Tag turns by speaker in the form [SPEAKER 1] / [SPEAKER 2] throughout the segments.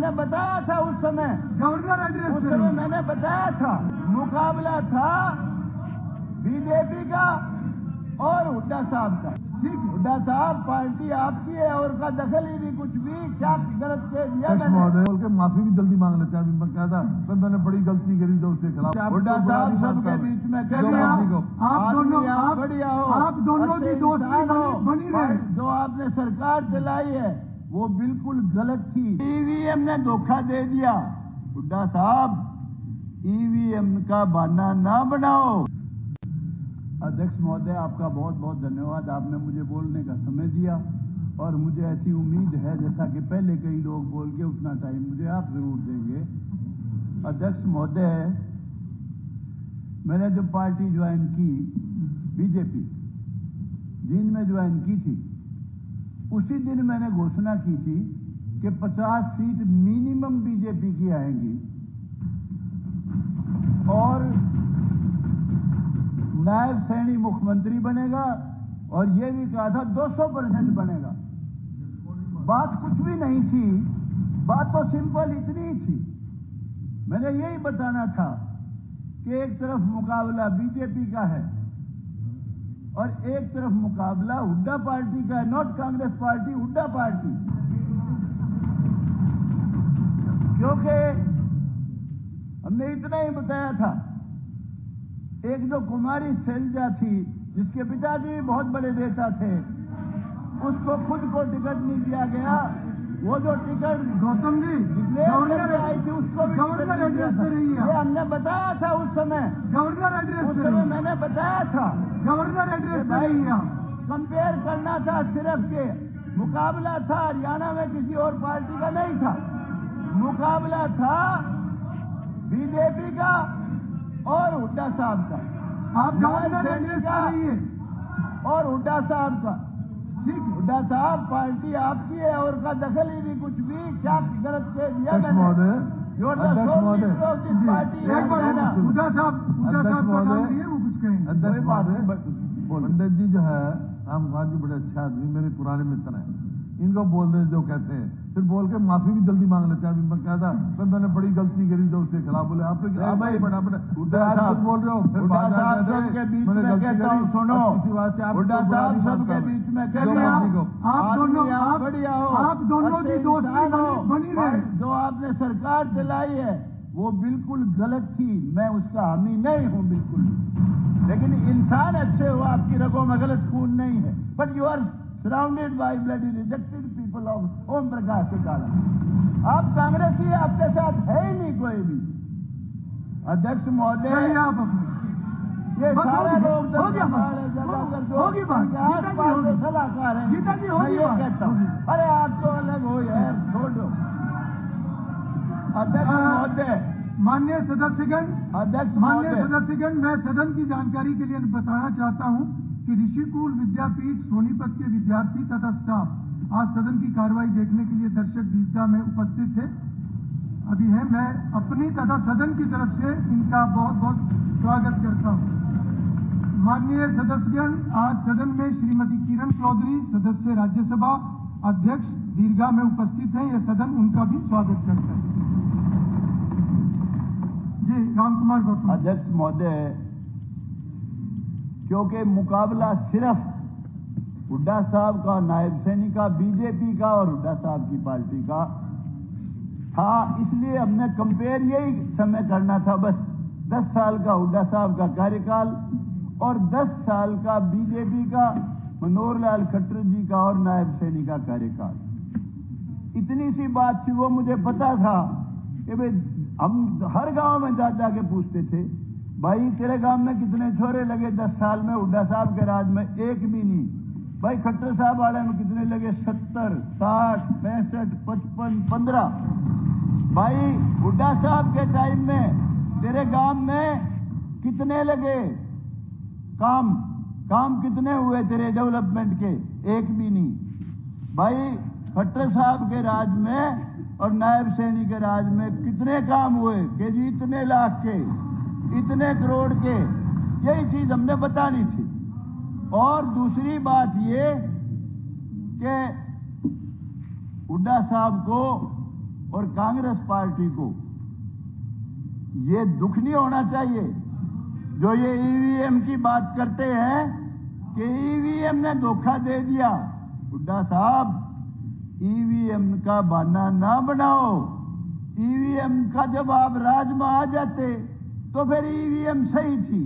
[SPEAKER 1] मैंने बताया था उस समय
[SPEAKER 2] गवर्नर एड्रेस
[SPEAKER 1] उस समय मैंने बताया था मुकाबला था बीजेपी का और हुड्डा साहब का।
[SPEAKER 2] ठीक है।
[SPEAKER 1] हुड्डा साहब पार्टी आपकी है और का दखल ही नहीं कुछ भी। क्या गलत कह दिया मैंने?
[SPEAKER 3] महोदय बोल के माफी भी जल्दी मांग लेते हैं। अभी मैं कहता मैंने बड़ी गलती करी जो उसके खिलाफ।
[SPEAKER 1] हुड्डा साहब सबके बीच में चलिए
[SPEAKER 2] आप दोनों
[SPEAKER 1] बढ़िया हो,
[SPEAKER 2] आप दोनों की दोस्ती बनी रहे।
[SPEAKER 1] जो आपने सरकार चलाई है वो बिल्कुल गलत थी। ईवीएम ने धोखा दे दिया। हुड्डा साहब ईवीएम का बहाना ना बनाओ। अध्यक्ष महोदय आपका बहुत बहुत धन्यवाद। आपने मुझे बोलने का समय दिया और मुझे ऐसी उम्मीद है जैसा कि पहले कई लोग बोल के उतना टाइम मुझे आप जरूर देंगे। अध्यक्ष महोदय मैंने जब पार्टी ज्वाइन की बीजेपी जिन में ज्वाइन की थी उसी दिन मैंने घोषणा की थी कि 50 सीट मिनिमम बीजेपी की आएंगी और नायब सैनी मुख्यमंत्री बनेगा और यह भी कहा था 200% बनेगा। बात कुछ भी नहीं थी, बात तो सिंपल इतनी ही थी। मैंने यही बताना था कि एक तरफ मुकाबला बीजेपी का है और एक तरफ मुकाबला हुड्डा पार्टी का है। Not Congress party, Hooda party. क्योंकि हमने इतना ही बताया था, एक जो कुमारी शैलजा थी जिसके पिताजी बहुत बड़े नेता थे उसको खुद को टिकट नहीं दिया गया। वो जो टिकट
[SPEAKER 2] गौतम जी
[SPEAKER 1] गवर्नर आई थी उसको भी
[SPEAKER 2] गवर्नर एड्रेस पे रही है।
[SPEAKER 1] ये हमने बताया था उस समय।
[SPEAKER 2] गवर्नर एड्रेस
[SPEAKER 1] उस
[SPEAKER 2] पे
[SPEAKER 1] समय मैंने बताया था
[SPEAKER 2] गवर्नर एड्रेस पे रही है।
[SPEAKER 1] कंपेयर करना था सिर्फ के मुकाबला था हरियाणा में किसी और पार्टी का नहीं था। मुकाबला था बीजेपी का और हुड्डा साहब का।
[SPEAKER 2] आप गवर्नर एड्रेस पे रही है
[SPEAKER 1] और हुड्डा साहब का।
[SPEAKER 2] ठीक है।
[SPEAKER 1] हुड्डा साहब पार्टी आपकी है और का दखल ही नहीं कुछ भी। क्या गलत कह दिया
[SPEAKER 3] अध्यक्ष
[SPEAKER 1] मैंने?
[SPEAKER 3] महोदय
[SPEAKER 1] You're the
[SPEAKER 3] अध्यक्ष
[SPEAKER 1] sole
[SPEAKER 3] महोदय
[SPEAKER 1] leader of this party.
[SPEAKER 2] एक बार हुड्डा साहब का नाम लिए वो कुछ कहेंगे।
[SPEAKER 3] अध्यक्ष
[SPEAKER 1] कोई बात
[SPEAKER 3] महोदय
[SPEAKER 1] नहीं,
[SPEAKER 3] पंडित जी जो है रामकांत जी बड़े अच्छे आदमी, मेरे पुराने मित्र हैं। इनको बोल रहे जो कहते हैं फिर बोल के माफी भी जल्दी मांग लेते हैं। अभी मैं कहता मैंने बड़ी गलती करी जो उसके खिलाफ। बोले आप
[SPEAKER 1] भाई,
[SPEAKER 3] हुड्डा साहब बोल रहे हो फिर
[SPEAKER 1] हुड्डा
[SPEAKER 3] बात
[SPEAKER 1] साहब सबके बीच में कहता हूँ सुनो। हुड्डा साहब सबके बीच में
[SPEAKER 2] चलिए आप दोनों
[SPEAKER 1] बढ़िया हो,
[SPEAKER 2] आप दोनों की दोस्ती बनी रहे।
[SPEAKER 1] जो आपने सरकार चलाई है वो बिल्कुल गलत थी। मैं उसका हामी नहीं हूँ बिल्कुल भी। लेकिन इंसान अच्छे हो, आपकी रगों में गलत खून नहीं है। But you are surrounded by bloody rejected people of Om Prakash के कारण। आप कांग्रेसी, आपके साथ है ही नहीं कोई भी। अध्यक्ष महोदय
[SPEAKER 2] आप
[SPEAKER 1] ये सारे लोग
[SPEAKER 2] होगी बात
[SPEAKER 1] सलाहकार है।
[SPEAKER 2] गीता जी
[SPEAKER 1] मैं ये कहता हूँ अरे आप तो अलग हो यार, छोड़ दो। अध्यक्ष महोदय
[SPEAKER 2] माननीय सदस्यगण
[SPEAKER 1] माननीय
[SPEAKER 2] सदस्यगण, मैं सदन की जानकारी के लिए बताना चाहता हूं कि ऋषिकुल विद्यापीठ सोनीपत के विद्यार्थी तथा स्टाफ आज सदन की कार्रवाई देखने के लिए दर्शक दीर्घा में उपस्थित थे, अभी है। मैं अपनी तथा सदन की तरफ से इनका बहुत बहुत स्वागत करता हूं। माननीय सदस्यगण, आज सदन में श्रीमती किरण चौधरी सदस्य राज्यसभा अध्यक्ष दीर्घा में उपस्थित हैं। यह सदन उनका भी स्वागत करता है। जी राम कुमार गौतम।
[SPEAKER 1] अध्यक्ष महोदय क्योंकि मुकाबला सिर्फ हुड्डा साहब का, नायब सैनी का, बीजेपी का और हुड्डा साहब की पार्टी का था, इसलिए हमने कंपेयर यही समय करना था बस। 10 साल का हुड्डा साहब का कार्यकाल और 10 साल का बीजेपी का मनोहर लाल खट्टर जी का और नायब सैनी का कार्यकाल। इतनी सी बात थी। वो मुझे पता था कि भाई हम हर गांव में जा जाके पूछते थे, भाई तेरे गांव में कितने छोरे लगे 10 साल में? हुड्डा साहब के राज में एक भी नहीं। भाई खट्टर साहब वाले में कितने लगे? 70, 60, 65, 55, 15। भाई हुड्डा साहब के टाइम में तेरे गांव में कितने लगे? काम कितने हुए तेरे डेवलपमेंट के? एक भी नहीं। भाई खट्टर साहब के राज में और नायब सैनी के राज में कितने काम हुए कि जी इतने लाख के, इतने करोड़ के? यही चीज हमने बतानी थी। और दूसरी बात ये कि हुड्डा साहब को और कांग्रेस पार्टी को ये दुख नहीं होना चाहिए जो ये ईवीएम की बात करते हैं कि ईवीएम ने धोखा दे दिया। हुड्डा साहब, ईवीएम का बहाना ना बनाओ। ईवीएम का जब आप राज में आ जाते तो फिर ईवीएम सही थी।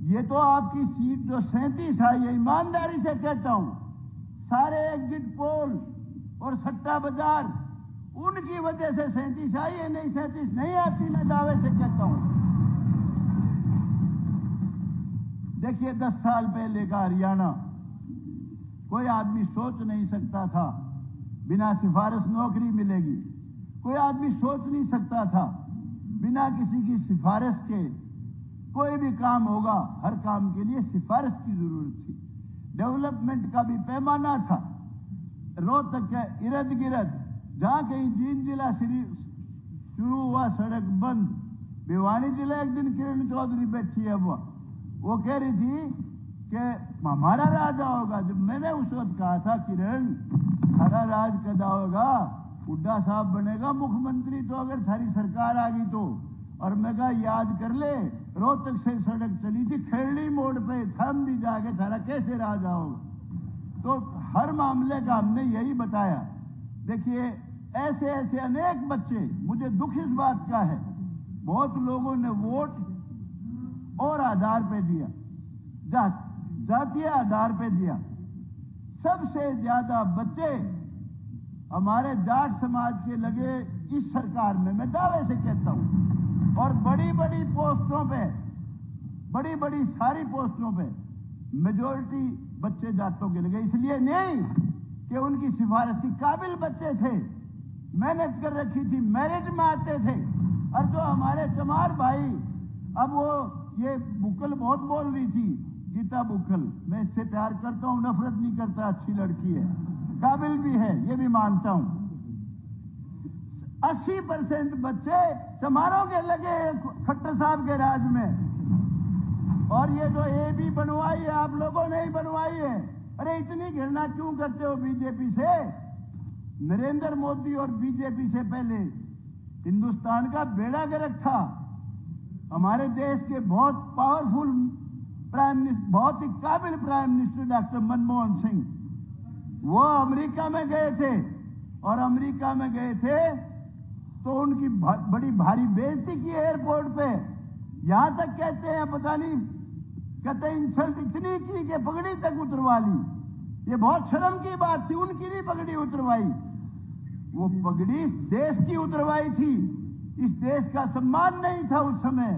[SPEAKER 1] ये तो आपकी सीट जो 37 आई है, ईमानदारी से कहता हूं, सारे एग्जिट पोल और सट्टा बाजार उनकी वजह से 37 आई है, नहीं 37 नहीं आती, मैं दावे से कहता हूं। देखिए 10 साल पहले का हरियाणा कोई आदमी सोच नहीं सकता था बिना सिफारिश नौकरी मिलेगी। कोई आदमी सोच नहीं सकता था बिना किसी की सिफारिश के कोई भी काम होगा। हर काम के लिए सिफारिश की जरूरत थी। डेवलपमेंट का भी पैमाना था। रोहतक के इर्द गिर्द जहां कहीं जींद जिला शुरू हुआ सड़क बंद। भिवानी जिला एक दिन किरण चौधरी बैठी है, वो कह रही थी कि हमारा राज होगा। जब मैंने उस वक्त कहा था किरण हमारा राज कदा होगा, हुड्डा साहब बनेगा मुख्यमंत्री तो अगर थारी सरकार आ गई तो। और मैं कहा याद कर ले, रोहतक से सड़क चली थी खेड़ी मोड़ पे, थम दी जाके थारा कैसे राज होगा। तो हर मामले का हमने यही बताया। देखिए ऐसे ऐसे अनेक बच्चे, मुझे दुख इस बात का है बहुत लोगों ने वोट और आधार पे दिया, जातीय आधार पे दिया। सबसे ज्यादा बच्चे हमारे जाट समाज के लगे इस सरकार में, मैं दावे से कहता हूं। और बड़ी बड़ी पोस्टों पे, बड़ी बड़ी सारी पोस्टों पे मेजोरिटी बच्चे जाटों के लगे। इसलिए नहीं कि उनकी सिफारिश थी, काबिल बच्चे थे, मेहनत कर रखी थी, मेरिट में आते थे। और जो हमारे चमार भाई, अब वो ये बुकल बहुत बोल रही थी, गीता बुकल, मैं इससे प्यार करता हूं, नफरत नहीं करता, अच्छी लड़की है, काबिल भी है, ये भी मानता हूं। 80% बच्चे चमारों के लगे खट्टर साहब के राज में। और ये जो एबी बनवाई है आप लोगों ने ही बनवाई है। अरे इतनी घृणा क्यों करते हो बीजेपी से? नरेंद्र मोदी और बीजेपी से पहले हिंदुस्तान का बेड़ा गर्क था। हमारे देश के बहुत पावरफुल प्राइम मिनिस्टर, बहुत ही काबिल prime minister doctor Manmohan Singh, वो अमेरिका में गए थे। और अमेरिका में गए थे तो उनकी बड़ी भारी बेइज्जती की एयरपोर्ट पे। यहां तक कहते हैं, पता नहीं, कहते इंसल्ट इतनी की कि पगड़ी तक उतरवा ली। ये बहुत शर्म की बात थी, उनकी नहीं पगड़ी उतरवाई, वो पगड़ी इस देश की उतरवाई थी। इस देश का सम्मान नहीं था उस समय।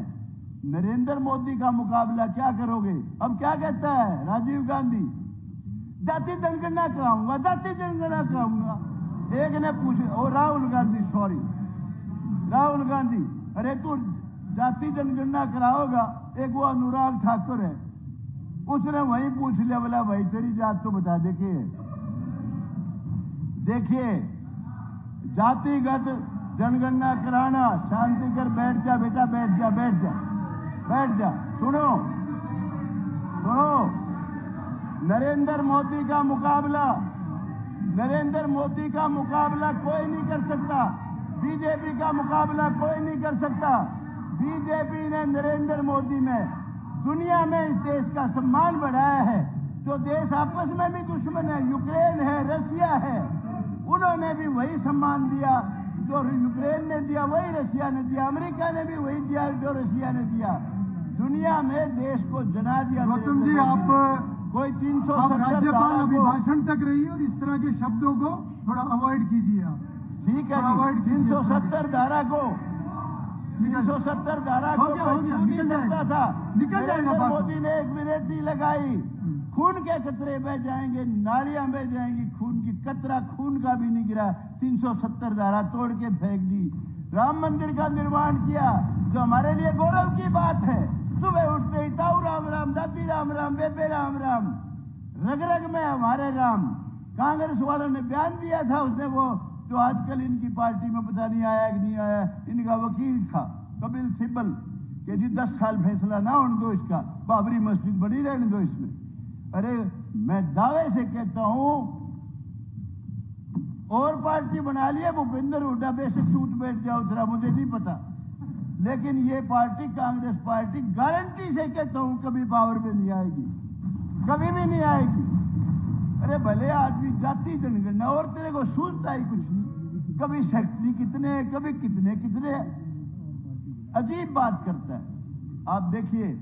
[SPEAKER 1] नरेंद्र मोदी का मुकाबला क्या करोगे? अब क्या कहता है राजीव गांधी, जाति जनगणना कराऊंगा, जाति जनगणना कराऊंगा। एक ने पूछा, ओ राहुल गांधी, सॉरी राहुल गांधी, अरे तू जाति जनगणना कराओगा? एक वो अनुराग ठाकुर है, उसने वही पूछ लिया, बोला भाई तेरी जात तो बता। देखिए जातिगत जनगणना कराना, शांति कर, बैठ जा बेटा, बैठ जा, बैठ जा, बैठ जा। सुनो सुनो, नरेंद्र मोदी का मुकाबला, नरेंद्र मोदी का मुकाबला कोई नहीं कर सकता। बीजेपी का मुकाबला कोई नहीं कर सकता। बीजेपी ने नरेंद्र मोदी में दुनिया में इस देश का सम्मान बढ़ाया है। जो देश आपस में भी दुश्मन है, यूक्रेन है, रशिया है, उन्होंने भी वही सम्मान दिया जो यूक्रेन ने दिया, वही रशिया ने दिया, अमेरिका ने भी वही दिया जो रशिया ने दिया। दुनिया में देश को जना दिया।
[SPEAKER 2] गौतम जी, आप
[SPEAKER 1] कोई 370
[SPEAKER 2] राज्यपाल अभिभाषण तक रही और इस तरह के शब्दों को थोड़ा अवॉइड कीजिए आप।
[SPEAKER 1] ठीक है, 370 धारा को, 370 धारा को
[SPEAKER 2] निकल
[SPEAKER 1] सकता था।
[SPEAKER 2] जाएगा।
[SPEAKER 1] मोदी ने 1 मिनट नहीं लगाई, खून के कतरे बह जाएंगे, नालियां बह जाएंगी, खून की कतरा खून का भी नहीं गिरा। 370 धारा तोड़ के फेंक दी। राम मंदिर का निर्माण किया, जो हमारे लिए गौरव की बात है। सुबह उठते ही ताऊ राम राम, दादी राम राम, बेबे राम राम, रग रग में हमारे राम। कांग्रेस वालों ने बयान दिया था, उसने वो जो आजकल इनकी पार्टी में पता नहीं आया कि नहीं आया, इनका वकील था कपिल सिब्बल, कि जी 10 साल फैसला ना होने दो इसका, बाबरी मस्जिद बनी रहने दो इसमें। अरे मैं दावे से कहता हूं और पार्टी बना लिया भूपेंद्र हुड्डा बेशक सूत बैठ जाओ जरा, मुझे नहीं पता, लेकिन ये पार्टी कांग्रेस पार्टी गारंटी से कहता हूं कभी पावर में नहीं आएगी, कभी भी नहीं आएगी। अरे भले आदमी जाति जनगणना और तेरे को सूझता ही कुछ नहीं, कभी सेक्रेटरी कितने, कभी कितने कितने, अजीब बात करता है। आप देखिए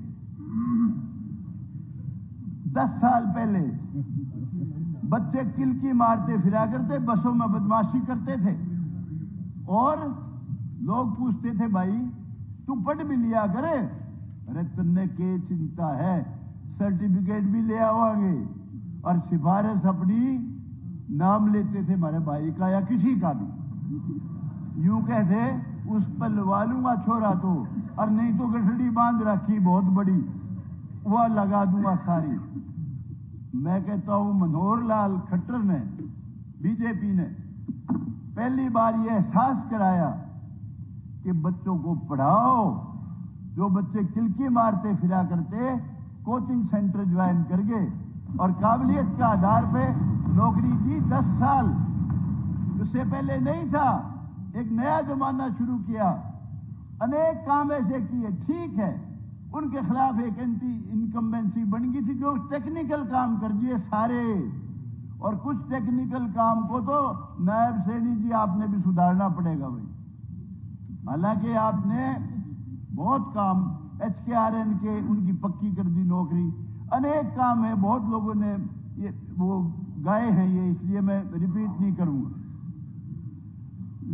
[SPEAKER 1] 10 साल पहले बच्चे किलकी मारते फिरा करते, बसों में बदमाशी करते थे और लोग पूछते थे भाई तू पढ़ भी लिया करे, अरे तुमने के चिंता है, सर्टिफिकेट भी ले आवांगे, और सिफारिश अपनी नाम लेते थे हमारे भाई का या किसी का भी, यूं कहते उस पर लगा लूंगा छोरा तो, और नहीं तो गठड़ी बांध रखी बहुत बड़ी वह लगा दूंगा सारी। मैं कहता हूं मनोहर लाल खट्टर ने, बीजेपी ने पहली बार यह एहसास कराया कि बच्चों को पढ़ाओ, जो बच्चे किलकी मारते फिरा करते कोचिंग सेंटर ज्वाइन करके और काबिलियत के आधार पे नौकरी दी। 10 साल उससे पहले नहीं था, एक नया जमाना शुरू किया, अनेक काम ऐसे किए। ठीक है उनके खिलाफ एक एंटी इनकम्बेंसी बन गई थी जो टेक्निकल काम कर दिए सारे, और कुछ टेक्निकल काम को तो नायब सैनी जी आपने भी सुधारना पड़ेगा भाई। हालांकि आपने बहुत काम HKRN के उनकी पक्की कर दी नौकरी, अनेक काम है, बहुत लोगों ने ये वो गाए हैं ये, इसलिए मैं रिपीट नहीं करूंगा।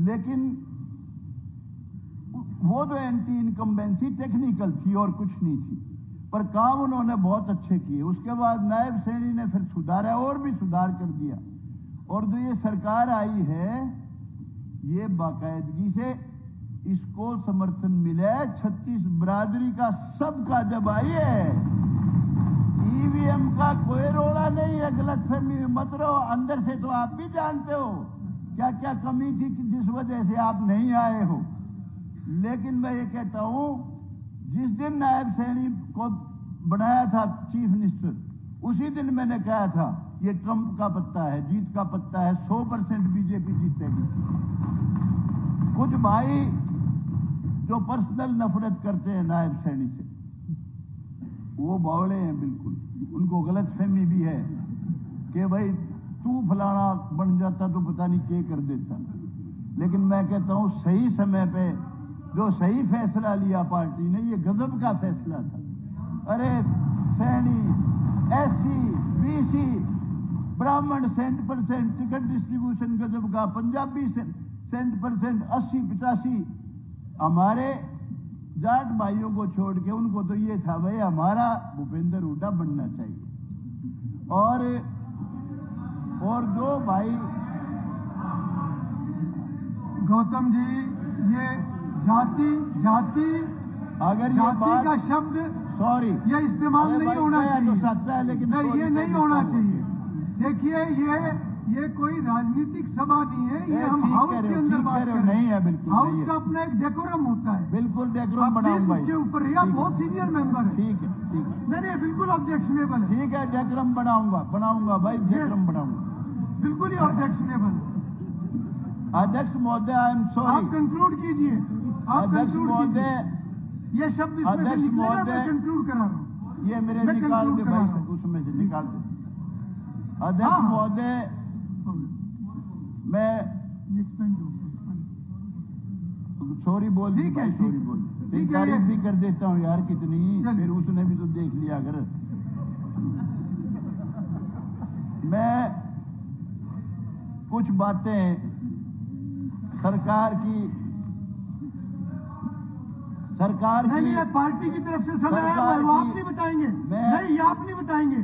[SPEAKER 1] लेकिन वो जो एंटी इनकम्बेंसी टेक्निकल थी और कुछ नहीं थी, पर काम उन्होंने बहुत अच्छे किए। उसके बाद नायब सैनी ने फिर सुधारा और भी सुधार कर दिया, और जो ये सरकार आई है ये बाकायदगी से इसको समर्थन मिला है 36 बरादरी का, सबका जब आई है। ईवीएम का कोई रोड़ा नहीं है, गलतफहमी में मत रहो, अंदर से तो आप भी जानते हो क्या क्या कमी थी कि जिस वजह से आप नहीं आए हो। लेकिन मैं ये कहता हूं जिस दिन नायब सैनी को बनाया था चीफ मिनिस्टर, उसी दिन मैंने कहा था ये ट्रंप का पत्ता है, जीत का पत्ता है, 100% बीजेपी जीतेगी। कुछ भाई जो पर्सनल नफरत करते हैं नायब सैनी से, वो बावड़े हैं बिल्कुल, उनको गलतफहमी भी है कि भाई तू फलाना बन जाता तो पता नहीं क्या कर देता। लेकिन मैं कहता हूं सही समय पे जो सही फैसला लिया पार्टी ने, ये गजब का फैसला था। अरे सैनी, SC, BC, ब्राह्मण 100% टिकट डिस्ट्रीब्यूशन गजब का, पंजाबी 100%, 80-85, हमारे जाट भाइयों को छोड़ के उनको तो ये था भाई हमारा भूपेंद्र हुड्डा बनना चाहिए। और जो भाई
[SPEAKER 2] गौतम जी, ये जाति
[SPEAKER 1] अगर
[SPEAKER 2] जाति
[SPEAKER 1] बात
[SPEAKER 2] का शब्द
[SPEAKER 1] सॉरी
[SPEAKER 2] ये इस्तेमाल नहीं होना चाहिए,
[SPEAKER 1] तो सच्चा है, लेकिन
[SPEAKER 2] नहीं ये नहीं होना चाहिए। देखिए ये कोई राजनीतिक सभा नहीं है, ये हम हाउस के अंदर बात कर रहे हैं।
[SPEAKER 1] नहीं है, बिल्कुल
[SPEAKER 2] हाउस का अपना एक डेकोरम होता है,
[SPEAKER 1] बिल्कुल डेकोरम बनाऊंगा
[SPEAKER 2] उसके ऊपर या बहुत सीनियर मेंबर है।
[SPEAKER 1] ठीक है
[SPEAKER 2] नहीं बिल्कुल ऑब्जेक्शनेबल है।
[SPEAKER 1] ठीक है, डेकोरम बनाऊंगा भाई, डेकोरम बनाऊंगा,
[SPEAKER 2] बिल्कुल ही ऑब्जेक्शनेबल।
[SPEAKER 1] अध्यक्ष महोदय आई एम सॉरी,
[SPEAKER 2] आप कंक्लूड कीजिए, आप
[SPEAKER 1] अध्यक्ष
[SPEAKER 2] कंक्लूड
[SPEAKER 1] महोदय,
[SPEAKER 2] कीजिए। ये शब्द इसमें से निकलेगा, मैं कंक्लूड करा रहा हूं,
[SPEAKER 1] ये मेरे
[SPEAKER 2] मैं
[SPEAKER 1] निकाल
[SPEAKER 2] conclude
[SPEAKER 1] दे
[SPEAKER 2] करा
[SPEAKER 1] भाई,
[SPEAKER 2] रहा हूं।
[SPEAKER 1] उसमें से निकाल दे। अध्यक्ष
[SPEAKER 2] हाँ।
[SPEAKER 1] महोदय, मैं सॉरी बोल दी
[SPEAKER 2] ठीक है,
[SPEAKER 1] भाई, सॉरी
[SPEAKER 2] ठीक
[SPEAKER 1] बोल
[SPEAKER 2] है,
[SPEAKER 1] दी,
[SPEAKER 2] ठीक है,
[SPEAKER 1] तारीफ
[SPEAKER 2] ये-
[SPEAKER 1] भी कर देता हूँ यार कितनी,
[SPEAKER 2] चलिए।
[SPEAKER 1] फिर उसने भी तो देख लिया अगर। मैं कुछ बातें सरकार की
[SPEAKER 2] नहीं ये पार्टी की तरफ से समय आया हुआ है, वो आप नहीं बताएंगे, नहीं ये आप नहीं बताएंगे,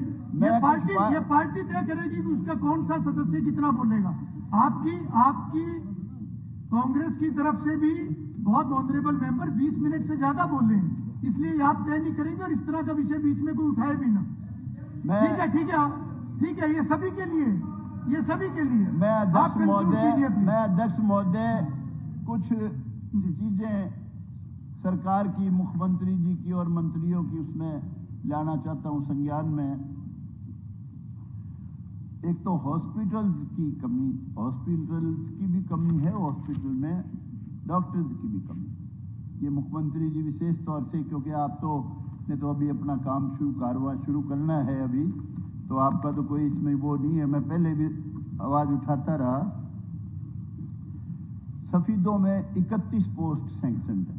[SPEAKER 2] ये पार्टी तय करेगी कि उसका कौन सा सदस्य कितना बोलेगा। आपकी कांग्रेस की तरफ से भी बहुत ऑनरेबल मेंबर 20 मिनट से ज्यादा बोले हैं, इसलिए आप तय नहीं करेंगे और इस तरह का विषय बीच में कोई उठाए भी ना। ठीक है, ये सभी के लिए, ये सभी के लिए।
[SPEAKER 1] मैं
[SPEAKER 2] आप
[SPEAKER 1] अध्यक्ष महोदय कुछ चीजें सरकार की, मुख्यमंत्री जी की और मंत्रियों की उसमें लाना चाहता हूं संज्ञान में। एक तो हॉस्पिटल्स की भी कमी है, हॉस्पिटल में डॉक्टर्स की भी कमी। ये मुख्यमंत्री जी विशेष तौर से, क्योंकि आप तो ने तो अभी अपना काम कारवां शुरू करना है अभी, तो आपका तो कोई इसमें वो नहीं है, मैं पहले भी आवाज उठाता रहा। सफीदों में 31 पोस्ट सैंक्शन है,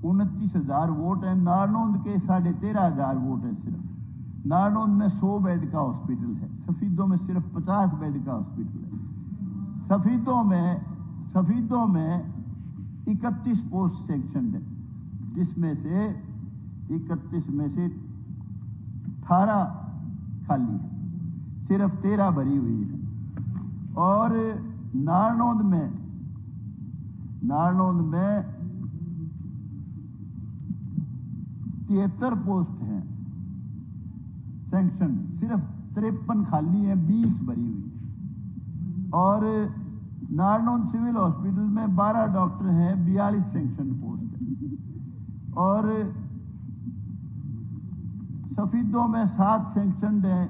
[SPEAKER 1] 29,000 वोट है। नारनौंद के 13,500 वोट है सिर्फ। नारनौंद में 100 बेड का हॉस्पिटल है, सफीदों में सिर्फ 50 बेड का हॉस्पिटल है। सफीदों में 31 पोस्ट सैंक्शन है, जिसमें से 31 में से 18 खाली है, सिर्फ 13 भरी हुई है। और नारनौंद में 73 पोस्ट हैं सैंक्शन, सिर्फ 53 खाली है, 20 भरी हुई है। और नारनौंद सिविल हॉस्पिटल में 12 डॉक्टर हैं, 42 सैंक्शन पोस्ट है। और सफीदों में 7 सैंक्शन है,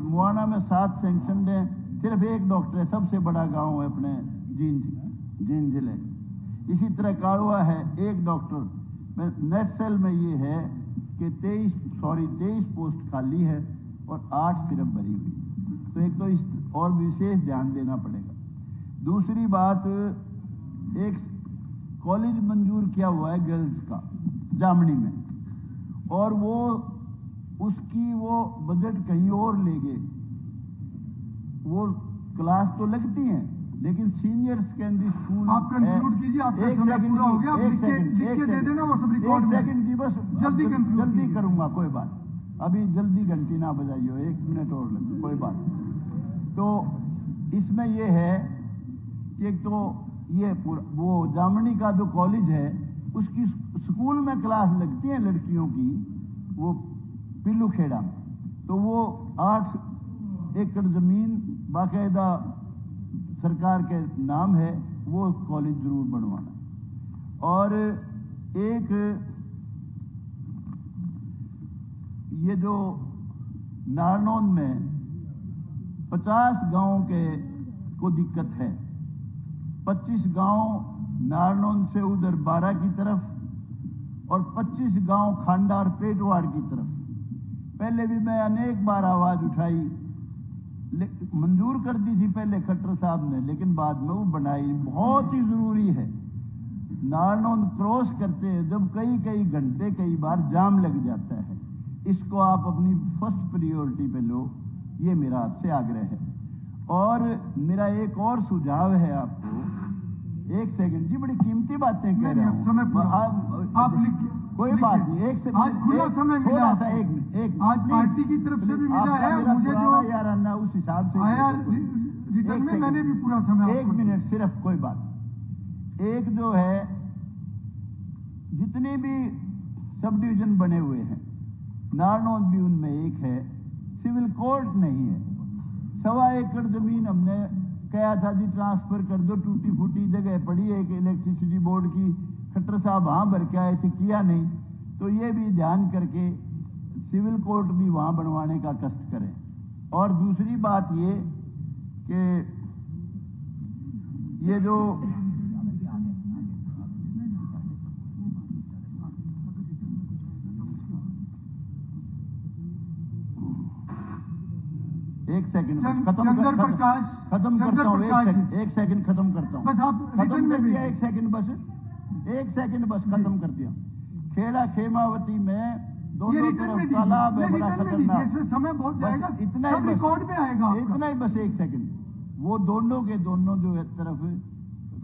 [SPEAKER 1] मुआना में 7 सैंक्शन है, सिर्फ 1 डॉक्टर है। सबसे बड़ा गांव है अपने जींद जिले। इसी तरह काड़वा है, 1 डॉक्टर। नेट सेल में ये है कि 23 पोस्ट खाली है और 8 सिर्फ भरी हुई। तो एक तो इस और विशेष ध्यान देना पड़ेगा। दूसरी बात, एक कॉलेज मंजूर किया हुआ है गर्ल्स का जामनी में, और उसकी बजट कहीं और ले गए। वो क्लास तो लगती हैं, लेकिन सीनियर सेकेंडरी स्कूल।
[SPEAKER 2] आप कंक्लूड कीजिए, आपका समय पूरा हो गया। आप लिख के दे देना, वो सब रिकॉर्ड में।
[SPEAKER 1] 1 सेकंड जी, बस जल्दी करूंगा, कोई बात। अभी जल्दी घंटी ना बजाइयो, 1 मिनट और लगे, कोई बात। तो इसमें ये है कि एक तो ये वो जामनी का जो कॉलेज है, उसकी स्कूल में क्लास लगती है लड़कियों की, वो पिल्लू खेड़ा। तो वो 8 एकड़ जमीन बाकायदा सरकार के नाम है, वो कॉलेज जरूर बनवाना। और एक ये जो नारनौंद में 50 गांव को दिक्कत है, 25 गांव नारनौंद से उधर 12 की तरफ और 25 गांव खांडा और पेटवाड़ की तरफ। पहले भी मैं अनेक बार आवाज उठाई, मंजूर कर दी थी पहले खट्टर साहब ने, लेकिन बाद में वो बनाई। बहुत ही जरूरी है। नारनौंद क्रॉस करते हैं जब कई घंटे कई बार जाम लग जाता है, इसको आप अपनी फर्स्ट प्रायोरिटी पे लो, ये मेरा आपसे आग्रह है। और मेरा एक और सुझाव है आपको। 1 सेकंड जी, बड़ी कीमती बातें कह रहा हूं।
[SPEAKER 2] समय आप लिख,
[SPEAKER 1] कोई बात नहीं, 1 सेकंड,
[SPEAKER 2] आज खुला समय मिला,
[SPEAKER 1] थोड़ा सा 1 मिनट,
[SPEAKER 2] आज पार्टी की तरफ से भी मिला है, मुझे जो
[SPEAKER 1] यार अन्ना उस हिसाब से
[SPEAKER 2] आया रिटर्न में, मैंने भी पूरा समय।
[SPEAKER 1] 1 मिनट सिर्फ, कोई बात। एक जो है, जितने भी सब डिवीजन बने हुए हैं, नारनौंद भी उनमें एक है, सिविल कोर्ट नहीं है। 1.25 एकड़ जमीन हमने कहा था जी ट्रांसफर कर दो, टूटी फूटी जगह पड़ी है, एक इलेक्ट्रिसिटी बोर्ड की। खट्टर साहब वहां भर के आए थे, किया नहीं। तो ये भी ध्यान करके सिविल कोर्ट भी वहां बनवाने का कष्ट करें। और दूसरी बात ये कि ये जो एक सेकंड खत्म करता हूँ। 1 सेकंड खत्म करता हूँ,
[SPEAKER 2] बस आप
[SPEAKER 1] खत्म कर दिया। 1 सेकंड बस खत्म कर दिया। खेड़ा खेमावती में दोनों तरफ तालाब है, बड़ा खतरनाक।
[SPEAKER 2] इसमें समय बहुत जाएगा,
[SPEAKER 1] इतना
[SPEAKER 2] सब रिकॉर्ड में आएगा।
[SPEAKER 1] इतना ही बस 1 सेकंड। वो दोनों जो है तरफ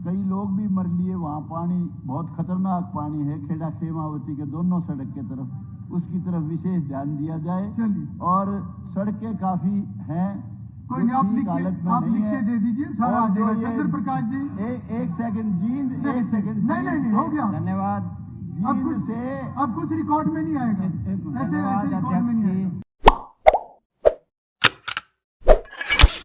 [SPEAKER 1] कई लोग भी मर लिए, वहां पानी बहुत खतरनाक पानी है। खेड़ा खेमावती के दोनों सड़क के तरफ, उसकी तरफ विशेष ध्यान दिया जाए। और सड़कें काफी हैं,
[SPEAKER 2] कोई नहीं, आप लिख के दे दीजिए, सारा आ जाएगा। चंद्र प्रकाश जी
[SPEAKER 1] 1 सेकंड जींद, 1 सेकंड।
[SPEAKER 2] नहीं हो गया,
[SPEAKER 1] धन्यवाद।
[SPEAKER 2] अब कुछ रिकॉर्ड में नहीं आएगा, ऐसे रिकॉर्ड में नहीं आएगा।